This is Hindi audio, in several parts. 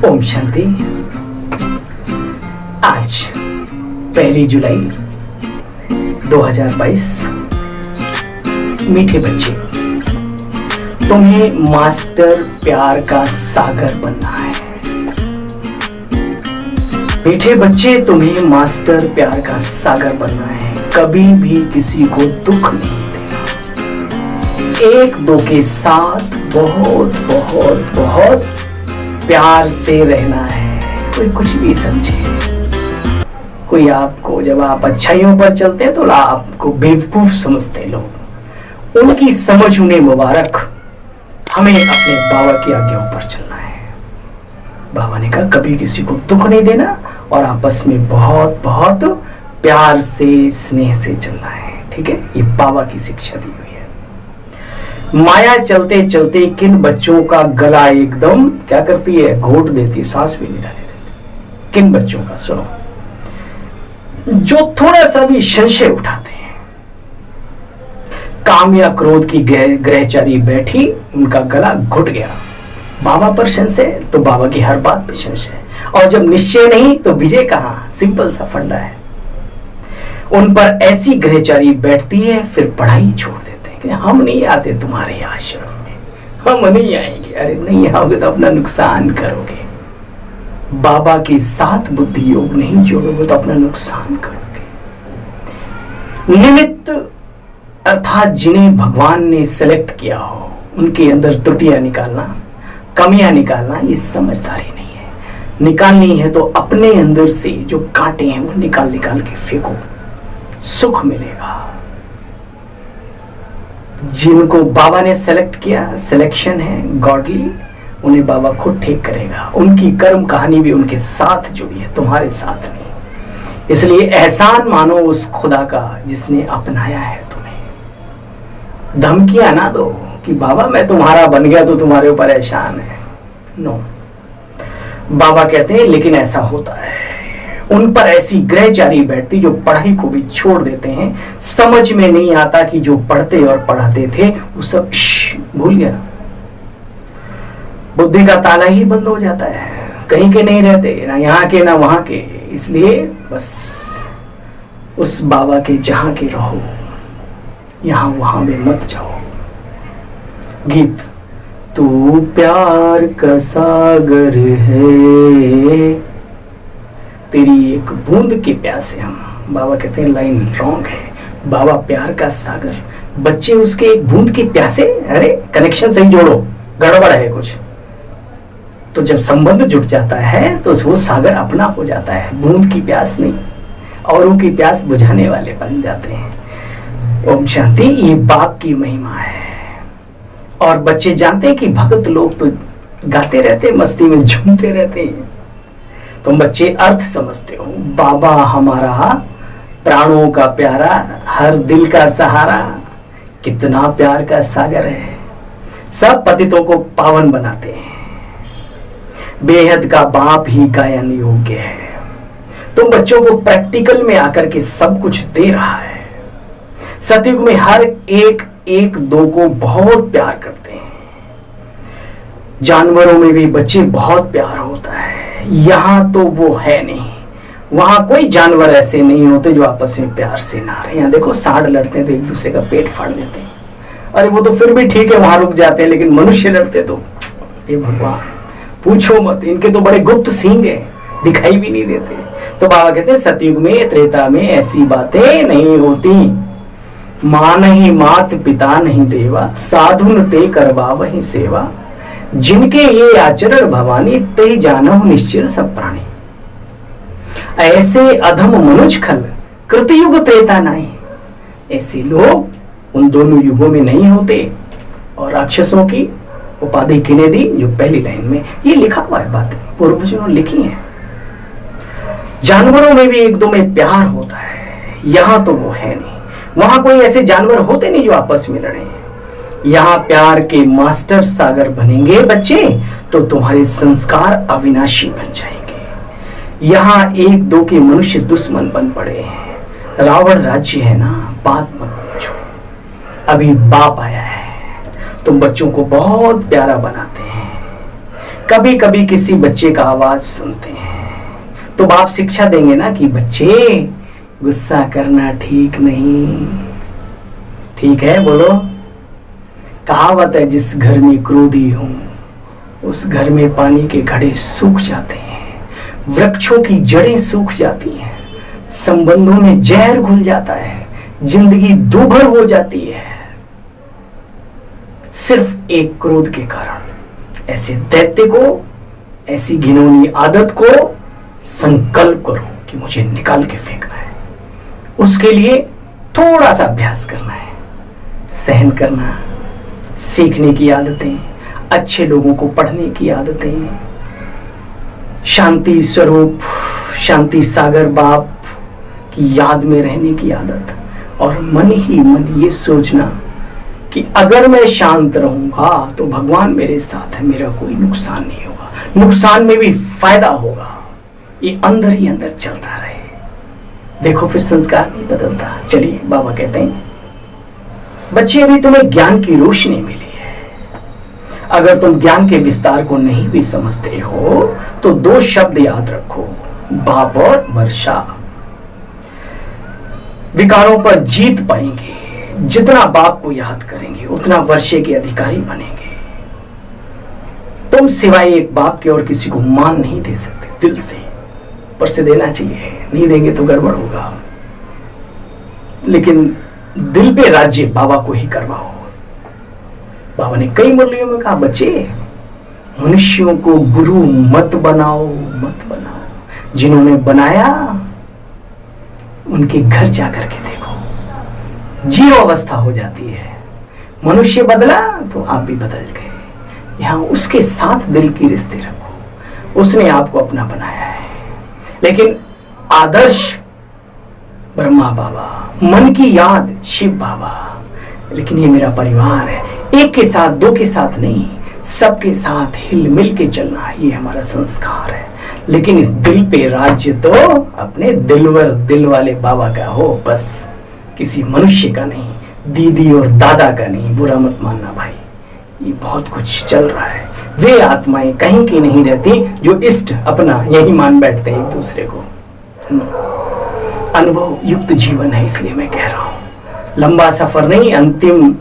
ओम शांति। आज 1 जुलाई 2022। मीठे बच्चे, तुम्हें मास्टर प्यार का सागर बनना है। मीठे बच्चे, तुम्हें मास्टर प्यार का सागर बनना है। कभी भी किसी को दुख नहीं देना। एक दो के साथ बहुत बहुत बहुत प्यार से रहना है। कोई कुछ भी समझे, कोई आपको, जब आप अच्छाइयों पर चलते हैं तो आपको बेवकूफ समझते हैं लोग। उनकी समझ उन्हें मुबारक। हमें अपने बाबा की आज्ञाओं पर चलना है। बाबा ने कहा कभी किसी को दुख नहीं देना और आपस में बहुत बहुत प्यार से, स्नेह से चलना है। ठीक है, ये बाबा की शिक्षा दी हुई है। माया चलते चलते किन बच्चों का गला एकदम क्या करती है, घोट देती है, सांस भी नहीं लेने देती। किन बच्चों का सुनो, जो थोड़ा सा भी संशय उठाते हैं। काम या क्रोध की ग्रहचारी बैठी, उनका गला घुट गया। बाबा पर संशय तो बाबा की हर बात पर संशय, और जब निश्चय नहीं तो विजय कहां। सिंपल सा फंडा है। उन पर ऐसी ग्रहचारी बैठती है, फिर पढ़ाई छोड़ देते हैं कि हम नहीं आते तुम्हारे आश्रम में, हम नहीं आएंगे। अरे नहीं आओगे तो अपना नुकसान करोगे। बाबा के साथ बुद्धि योग नहीं जोड़ोगे तो अपना नुकसान करोगे। निमित्त अर्थात जिन्हें भगवान ने सेलेक्ट किया हो, उनके अंदर त्रुटियां निकालना, कमियां निकालना, ये समझदारी नहीं है। निकालनी है तो अपने अंदर से जो कांटे हैं वो निकाल निकाल के फेंको, सुख मिलेगा। जिनको बाबा ने सेलेक्ट किया, सिलेक्शन है गॉडली, उन्हें बाबा खुद ठीक करेगा। उनकी कर्म कहानी भी उनके साथ जुड़ी है, तुम्हारे साथ नहीं। इसलिए एहसान मानो उस खुदा का जिसने अपनाया है तुम्हें। धमकियां ना दो कि बाबा मैं तुम्हारा बन गया तो तुम्हारे ऊपर एहसान है। नो, बाबा कहते हैं लेकिन ऐसा होता है। उन पर ऐसी ग्रहचारी बैठती जो पढ़ाई को भी छोड़ देते हैं। समझ में नहीं आता कि जो पढ़ते और पढ़ाते थे वो सब भूल गया। बुद्धि का ताला ही बंद हो जाता है। कहीं के नहीं रहते, ना यहाँ के ना वहां के। इसलिए बस उस बाबा के जहां के रहो, यहां वहां में मत जाओ। गीत, तू प्यार का सागर है, तेरी एक बूंद के प्यासे हम। बाबा कहते हैं लाइन रॉन्ग है। बाबा प्यार का सागर, बच्चे उसके एक बूंद के प्यासे। अरे कनेक्शन सही जोड़ो, गड़बड़ है कुछ। तो जब संबंध जुट जाता है तो वो सागर अपना हो जाता है, बूंद की प्यास नहीं, औरों की प्यास बुझाने वाले बन जाते हैं। ओम शांति। ये बाप की महिमा है। और बच्चे जानते हैं कि भक्त लोग तो गाते रहते, मस्ती में झूमते रहते हैं। तुम बच्चे अर्थ समझते हो। बाबा हमारा प्राणों का प्यारा, हर दिल का सहारा, कितना प्यार का सागर है। सब पतितों को पावन बनाते हैं। बेहद का बाप ही गायन योग्य है। तुम बच्चों को प्रैक्टिकल में आकर के सब कुछ दे रहा है। सतयुग में हर एक एक दो को बहुत प्यार करते हैं। जानवरों में भी बच्चे बहुत प्यार होता है। यहां तो वो है नहीं। वहां कोई जानवर ऐसे नहीं होते जो आपस में प्यार से ना रहे। यहाँ देखो, सांड लड़ते हैं तो एक दूसरे का पेट फाड़ देते हैं। अरे वो तो फिर भी ठीक है, वहां रुक जाते हैं। लेकिन मनुष्य लड़ते तो ये भगवान पूछो मत। इनके तो बड़े गुप्त सींग है, दिखाई भी नहीं देते। तो बाबा कहते हैं सतयुग में, त्रेता में ऐसी बातें नहीं होती। मां नहीं मात, पिता नहीं देवा, साधुन ते करवा वही सेवा। जिनके ये आचरण भवानी, ते जानहु निश्चिर सब प्राणी। ऐसे अधम मनुज खल, कृतयुग त्रेता नहीं। ऐसे लोग उन दोनों युगों में नहीं होते। और राक्षसों की उपाधि किने दी, जो पहली लाइन में ये लिखा हुआ है, बातें पूर्वजों ने लिखी हैं। जानवरों में भी एक दो में प्यार होता है, यहां तो वो है नहीं। वहां कोई ऐसे जानवर होते नहीं जो आपस में लड़े। यहाँ प्यार के मास्टर सागर बनेंगे बच्चे तो तुम्हारे संस्कार अविनाशी बन जाएंगे। यहाँ एक दो के मनुष्य दुश्मन बन पड़े हैं। रावण राज्य है ना, बात मत पूछो। अभी बाप आया है तुम बच्चों को बहुत प्यारा बनाते हैं। कभी कभी किसी बच्चे का आवाज सुनते हैं तो बाप शिक्षा देंगे ना कि बच्चे गुस्सा करना ठीक नहीं। ठीक है, बोलो। कहावत है, जिस घर में क्रोधी हूं उस घर में पानी के घड़े सूख जाते हैं, वृक्षों की जड़ें सूख जाती हैं, संबंधों में जहर घुल जाता है, जिंदगी दूभर हो जाती है, सिर्फ एक क्रोध के कारण। ऐसे दैत्य को, ऐसी घिनौनी आदत को संकल्प करो कि मुझे निकाल के फेंकना है। उसके लिए थोड़ा सा अभ्यास करना है, सहन करना, सीखने की आदतें, अच्छे लोगों को पढ़ने की आदतें, शांति स्वरूप, शांति सागर बाप की याद में रहने की आदत, और मन ही मन ये सोचना कि अगर मैं शांत रहूंगा तो भगवान मेरे साथ है, मेरा कोई नुकसान नहीं होगा, नुकसान में भी फायदा होगा। ये अंदर ही अंदर चलता रहे। देखो फिर संस्कार नहीं बदलता। चलिए, बाबा कहते हैं बच्चे अभी तुम्हें ज्ञान की रोशनी मिली है। अगर तुम ज्ञान के विस्तार को नहीं भी समझते हो तो दो शब्द याद रखो, बाप और वर्षा। विकारों पर जीत पाएंगे। जितना बाप को याद करेंगे उतना वर्षे के अधिकारी बनेंगे। तुम सिवाय एक बाप के और किसी को मान नहीं दे सकते। दिल से पर से देना चाहिए, नहीं देंगे तो गड़बड़ होगा। लेकिन दिल पे राज्य बाबा को ही करवाओ। बाबा ने कई मुरलियों में कहा, बच्चे मनुष्यों को गुरु मत बनाओ, मत बनाओ। जिन्होंने बनाया उनके घर जाकर के देखो, जीरो अवस्था हो जाती है। मनुष्य बदला तो आप भी बदल गए। यहां उसके साथ दिल की रिश्ते रखो, उसने आपको अपना बनाया है। लेकिन आदर्श ब्रह्मा बाबा, मन की याद शिव बाबा। लेकिन ये मेरा परिवार है, एक के साथ दो के साथ नहीं, सबके साथ हिल मिल के चलना, ये हमारा संस्कार है। लेकिन इस दिल पे राज्य तो अपने दिलवर, दिल वाले बाबा का हो, बस किसी मनुष्य का नहीं, दीदी और दादा का नहीं। बुरा मत मानना भाई, ये बहुत कुछ चल रहा है। वे आत्माएं कहीं की नहीं रहती जो इष्ट अपना यही मान बैठते हैं एक दूसरे को। अनुभव युक्त जीवन है, इसलिए मैं कह रहा हूं लंबा सफर नहीं, अंतिम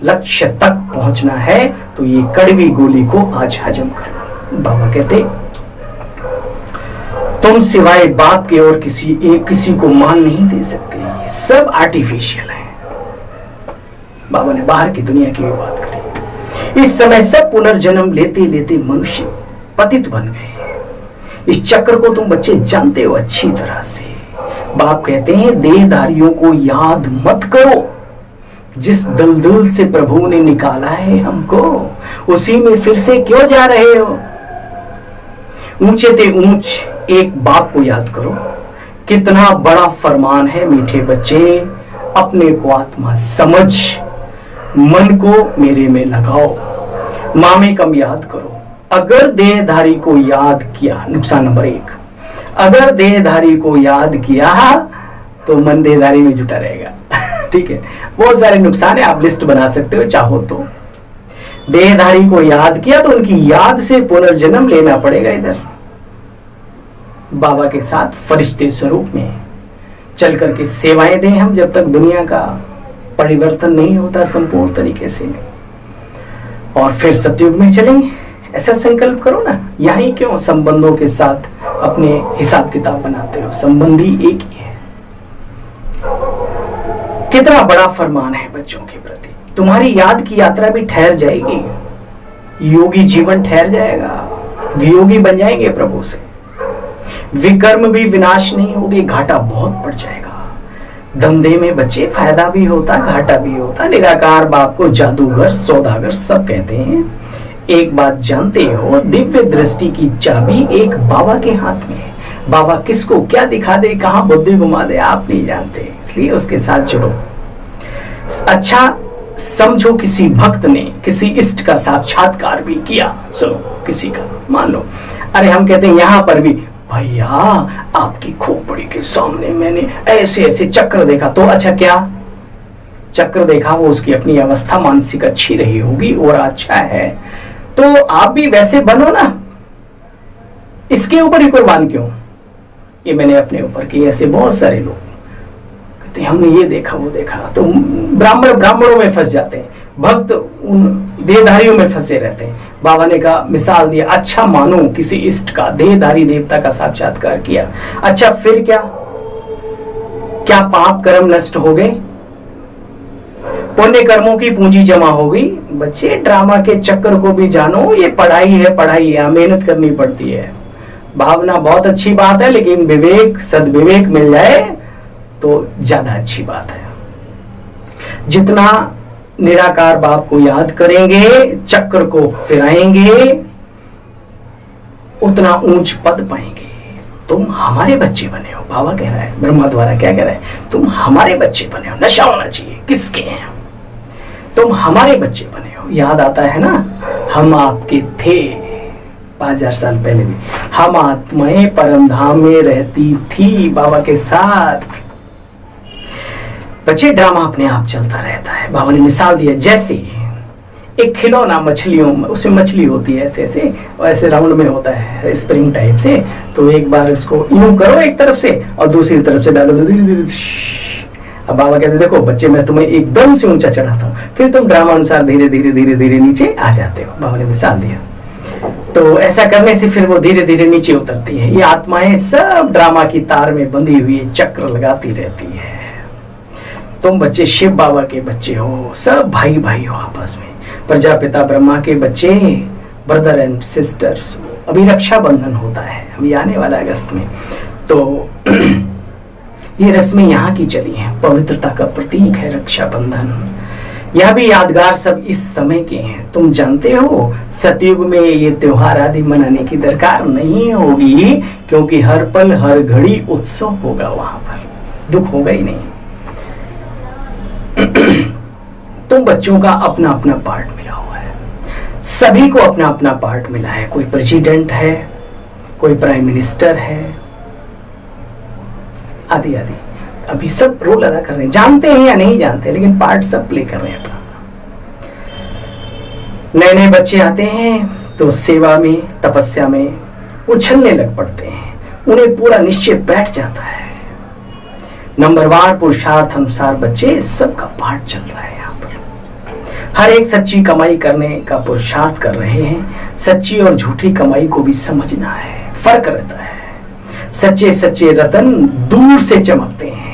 लक्ष्य तक पहुंचना है तो ये कड़वी गोली को आज हजम करो। बाबा कहते तुम सिवाय बाप के और किसी को मान नहीं दे सकते। ये सब आर्टिफिशियल है। बाबा ने बाहर की दुनिया की भी बात करी। इस समय सब पुनर्जन्म लेते लेते मनुष्य पतित बन गए। इस चक्र को तुम बच्चे जानते हो अच्छी तरह से। बाप कहते हैं देहधारियों को याद मत करो। जिस दलदल से प्रभु ने निकाला है हमको, उसी में फिर से क्यों जा रहे हो? ऊंचे ते ऊंच एक बाप को याद करो। कितना बड़ा फरमान है मीठे बच्चे, अपने को आत्मा समझ, मन को मेरे में लगाओ। मामे कम याद करो। अगर देहधारी को याद किया, नुकसान नंबर 1, अगर देहधारी को याद किया तो मन देहधारी में जुटा रहेगा। ठीक है, बहुत सारे नुकसान है, आप लिस्ट बना सकते हो चाहो तो। देहधारी को याद किया तो उनकी याद से पुनर्जन्म लेना पड़ेगा इधर बाबा के साथ फरिश्ते स्वरूप में चल करके सेवाएं दें हम, जब तक दुनिया का परिवर्तन नहीं होता संपूर्ण तरीके से। और फिर सतयुग में चलें, ऐसा संकल्प करो ना। यहीं क्यों संबंधों के साथ अपने हिसाब किताब बनाते हो? संबंधी एक ही है। कितना बड़ा फरमान है बच्चों के प्रति। तुम्हारी याद की यात्रा भी ठहर जाएगी, योगी जीवन ठहर जाएगा, वियोगी बन जाएंगे प्रभु से। विकर्म भी विनाश नहीं होगी, घाटा बहुत बढ़ जाएगा। धंधे में बच्चे फायदा भी होता, घाटा भी होता। निराकार बाप को जादूगर, सौदागर सब कहते हैं। एक बात जानते हो, दिव्य दृष्टि की चाबी एक बाबा के हाथ में है। बाबा किसको क्या दिखा दे, कहां बुद्धि घुमा दे, आप नहीं जानते, इसलिए उसके साथ जुड़ो। अच्छा समझो, किसी भक्त ने किसी इष्ट का साक्षात्कार भी किया। सुनो, किसी का मान लो, अरे हम कहते हैं यहां पर भी, भैया आपकी खोपड़ी के सामने मैंने ऐसे ऐसे चक्र देखा। तो अच्छा क्या चक्र देखा, वो उसकी अपनी अवस्था मानसिक अच्छी रही होगी और अच्छा है, तो आप भी वैसे बनो ना। इसके ऊपर ही कुर्बान क्यों? ये मैंने अपने ऊपर किए। ऐसे बहुत सारे लोग कहते हैं हमने ये देखा वो देखा, तो ब्राह्मणों में फंस जाते हैं, भक्त उन देहधारियों में फंसे रहते हैं। बाबा ने कहा, मिसाल दिया, अच्छा मानो किसी इष्ट का, देहधारी देवता का साक्षात्कार किया, अच्छा फिर क्या? क्या पाप कर्म नष्ट हो गए? पुण्य कर्मों की पूंजी जमा हो गई? बच्चे, ड्रामा के चक्कर को भी जानो, ये पढ़ाई है, पढ़ाई है, मेहनत करनी पड़ती है। भावना बहुत अच्छी बात है, लेकिन विवेक, सद्विवेक मिल जाए तो ज्यादा अच्छी बात है। जितना निराकार बाप को याद करेंगे, चक्र को फिराएंगे, उतना ऊंच पद पाएंगे। तुम हमारे बच्चे बने हो, बाबा कह रहा है, ब्रह्मा द्वारा क्या कह रहा है, तुम हमारे बच्चे बने हो। नशा होना चाहिए, किसके हैं हम? तुम हमारे बच्चे बने हो। याद आता है ना, हम आपके थे 5000 साल पहले भी। हम आत्माएं परम धाम में रहती थी बाबा के साथ। बच्चे, ड्रामा अपने आप चलता रहता है। बाबा ने मिसाल दिया, जैसे एक खिलौना मछलियों, उसमें मछली होती है ऐसे ऐसे, और ऐसे राउंड में होता है स्प्रिंग टाइप से, तो एक बार उसको यूं करो एक तरफ से और दूसरी तरफ से डालो तो धीरे धीरे। अब बाबा कहते, देखो बच्चे, मैं तुम्हें एकदम से ऊंचा चढ़ाता हूँ, फिर तुम ड्रामा अनुसार धीरे धीरे धीरे धीरे नीचे आ जाते हो। बाबा ने मिसाल दिया। तो ऐसा करने से फिर वो धीरे धीरे नीचे उतरती है। ये आत्माएं सब ड्रामा की तार में बंधी हुई चक्र लगाती रहती है। तुम बच्चे शिव बाबा के बच्चे हो, सब भाई भाई हो आपस में। प्रजापिता ब्रह्मा के बच्चे, ब्रदर एंड सिस्टर्स। अभी रक्षाबंधन होता है, अभी आने वाला अगस्त में, तो ये रस्में यहाँ की चली हैं। पवित्रता का प्रतीक है रक्षाबंधन। यह भी यादगार सब इस समय के हैं। तुम जानते हो, सतयुग में ये त्योहार आदि मनाने की दरकार नहीं होगी, क्योंकि हर पल हर घड़ी उत्सव होगा, वहां पर दुख होगा ही नहीं। तुम बच्चों का अपना अपना पार्ट मिला हुआ है, सभी को अपना अपना पार्ट मिला है। कोई प्रेसिडेंट है, कोई प्राइम मिनिस्टर है, आदि आदि। अभी सब रोल अदा कर रहे हैं, जानते हैं या नहीं जानते, लेकिन पार्ट सब प्ले कर रहे हैं अपना। नए नए बच्चे आते हैं तो सेवा में, तपस्या में उछलने लग पड़ते हैं, उन्हें पूरा निश्चय बैठ जाता है। नंबरवार पुरुषार्थ अनुसार बच्चे, सबका पार्ट चल रहा है यहाँ पर। हर एक सच्ची कमाई करने का पुरुषार्थ कर रहे हैं। सच्ची और झूठी कमाई को भी समझना है, फर्क रहता है। सच्चे सच्चे रतन दूर से चमकते हैं।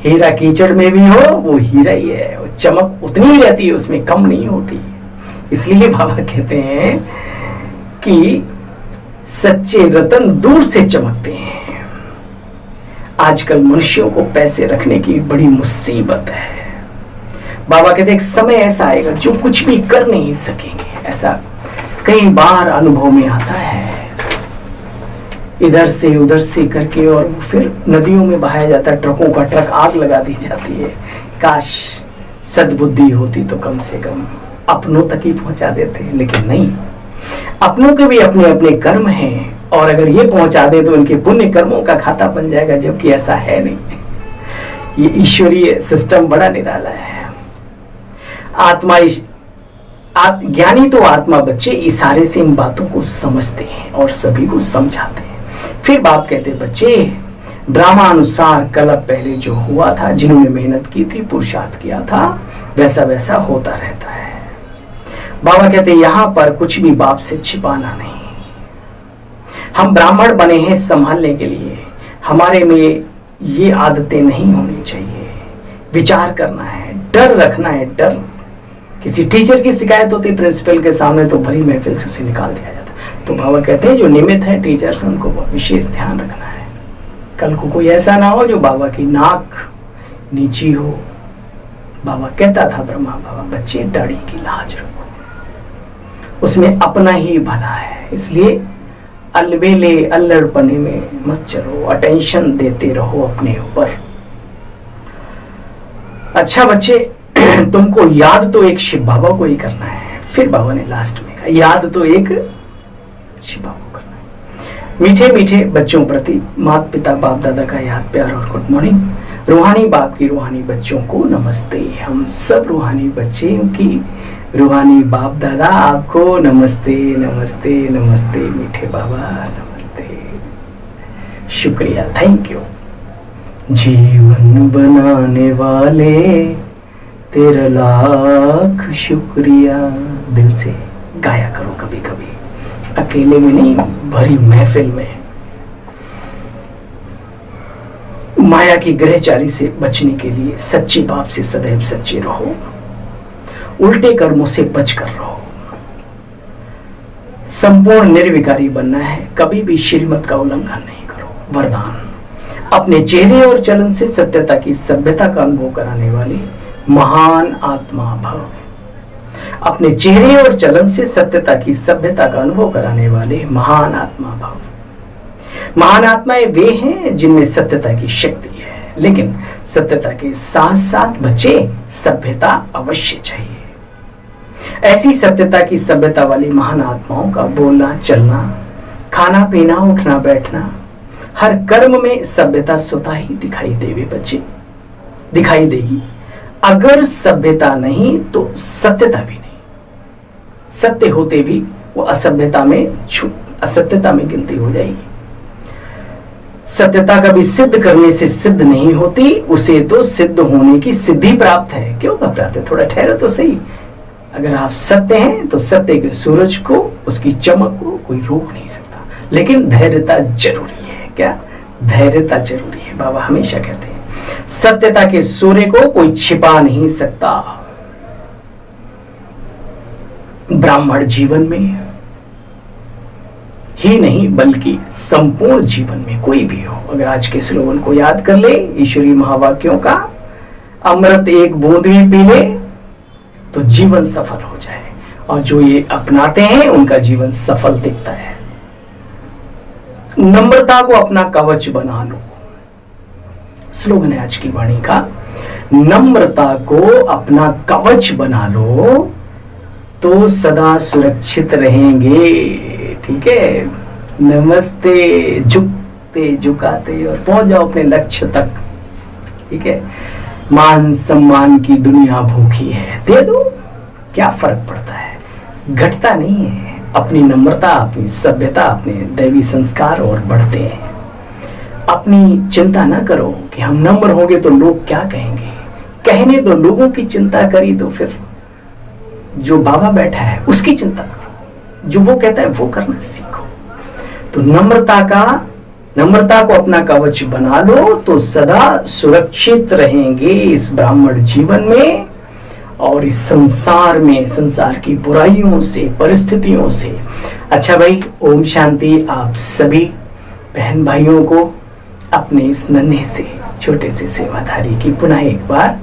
हीरा कीचड़ में भी हो, वो हीरा ही है, वो चमक उतनी ही रहती है, उसमें कम नहीं होती। इसलिए बाबा कहते हैं कि सच्चे रतन दूर से चमकते हैं। आजकल मनुष्यों को पैसे रखने की बड़ी मुसीबत है। बाबा कहते हैं एक समय ऐसा आएगा जो कुछ भी कर नहीं सकेंगे। ऐसा कई बार अनुभव में आता है। इधर से उधर से करके और फिर नदियों में बहाया जाता है, ट्रकों का ट्रक आग लगा दी जाती है। काश सद्बुद्धि होती तो कम से कम अपनों तक ही पहुंचा देते, लेकिन नहीं। अपनों के भी अपने अपने कर्म हैं, और अगर ये पहुंचा दे तो इनके पुण्य कर्मों का खाता बन जाएगा, जबकि ऐसा है नहीं। ये ईश्वरीय सिस्टम बड़ा निराला है। आत्मा ज्ञानी तो आत्मा बच्चे इशारे से इन बातों को समझते हैं और सभी को समझाते हैं। फिर बाप कहते, बच्चे ड्रामा अनुसार कल पहले जो हुआ था, जिन्होंने मेहनत की थी, पुरुषार्थ किया था, वैसा वैसा होता रहता है। बाबा कहते यहाँ पर कुछ भी बाप से छिपाना नहीं। हम ब्राह्मण बने हैं संभालने के लिए, हमारे में ये आदतें नहीं होनी चाहिए। विचार करना है, डर रखना है। डर, किसी टीचर की शिकायत होती प्रिंसिपल के सामने तो भरी महफिल से उसे निकाल दिया जाता। तो बाबा कहते हैं जो निमित्त है टीचर्स, उनको विशेष ध्यान रखना है। कल को कोई ऐसा ना हो जो बाबा की नाक नीची हो। बाबा कहता था, ब्रह्मा बाबा, बच्चे दाढ़ी की लाज रखो, उसमें अपना ही भला है। इसलिए अलबेले अल्लड़पने में मत चलो, अटेंशन देते रहो अपने ऊपर। अच्छा बच्चे, तुमको याद तो एक शिव बाबा को ही करना है। फिर बाबा ने लास्ट में कहा, याद तो एक शिव बाबा को करना है। मीठे मीठे बच्चों प्रति माता पिता बाप दादा का याद, प्यार और गुड मॉर्निंग। रूहानी बाप की रूहानी बच्चों को नमस्ते। हम सब रूहानी बच्चों की रूहानी बाप दादा आपको नमस्ते नमस्ते नमस्ते। मीठे बाबा नमस्ते, शुक्रिया, थैंक यू। जीवन बनाने वाले तेरा लाख शुक्रिया। दिल से गाया करो कभी कभी, अकेले में नहीं, भरी महफिल में। माया की ग्रहचारी से बचने के लिए सच्चे बाप से सदैव सच्चे रहो, उल्टे कर्मों से बचकर रहो। संपूर्ण निर्विकारी बनना है, कभी भी श्रीमत का उल्लंघन नहीं करो। वरदान, अपने चेहरे और चलन से सत्यता की सभ्यता का अनुभव कराने वाले महान आत्मा भव। अपने चेहरे और चलन से सत्यता की सभ्यता का अनुभव कराने वाले महान आत्मा भव। महान आत्माएं वे हैं जिनमें सत्यता की शक्ति है, लेकिन सत्यता के साथ साथ बचे सभ्यता अवश्य चाहिए। ऐसी सत्यता की सभ्यता वाली महान आत्माओं का बोलना चलना, खाना पीना, उठना बैठना, हर कर्म में सभ्यता स्वतः ही दिखाई देवे बच्चे, दिखाई देगी। अगर सभ्यता नहीं तो सत्यता भी नहीं। सत्य होते भी वो असभ्यता में असत्यता में गिनती हो जाएगी। सत्यता कभी सिद्ध करने से सिद्ध नहीं होती, उसे तो सिद्ध होने की सिद्धि प्राप्त है। क्यों घबराते, थोड़ा ठहरो तो सही। अगर आप सत्य हैं तो सत्य के सूरज को, उसकी चमक को कोई रोक नहीं सकता, लेकिन धैर्यता जरूरी है। क्या धैर्यता जरूरी है? बाबा हमेशा कहते हैं सत्यता के सूर्य को कोई छिपा नहीं सकता। ब्राह्मण जीवन में ही नहीं बल्कि संपूर्ण जीवन में कोई भी हो, अगर आज के स्लोगन को याद कर ले, ईश्वरीय महावाक्यों का, अमृत एक बूंद भी पी ले तो जीवन सफल हो जाए। और जो ये अपनाते हैं उनका जीवन सफल दिखता है। नम्रता को अपना कवच बना लो, स्लोगन है आज की वाणी का। नम्रता को अपना कवच बना लो तो सदा सुरक्षित रहेंगे। ठीक है, नमस्ते, झुकते झुकाते और पहुंच जाओ अपने लक्ष्य तक। ठीक है, मान सम्मान की दुनिया भूखी है, दे दो, क्या फर्क पड़ता है, घटता नहीं है। अपनी नम्रता, अपनी सभ्यता, अपने दैवी संस्कार और बढ़ते हैं। अपनी चिंता ना करो कि हम नम्र होंगे तो लोग क्या कहेंगे, कहने दो। लोगों की चिंता करी तो फिर जो बाबा बैठा है उसकी चिंता करो, जो वो कहता है वो करना सीखो। तो नम्रता को अपना कवच बना लो तो सदा सुरक्षित रहेंगे इस ब्राह्मण जीवन में और इस संसार में, संसार की बुराइयों से, परिस्थितियों से। अच्छा भाई, ओम शांति। आप सभी बहन भाइयों को अपने इस नन्हे से छोटे से सेवाधारी की पुनः एक बार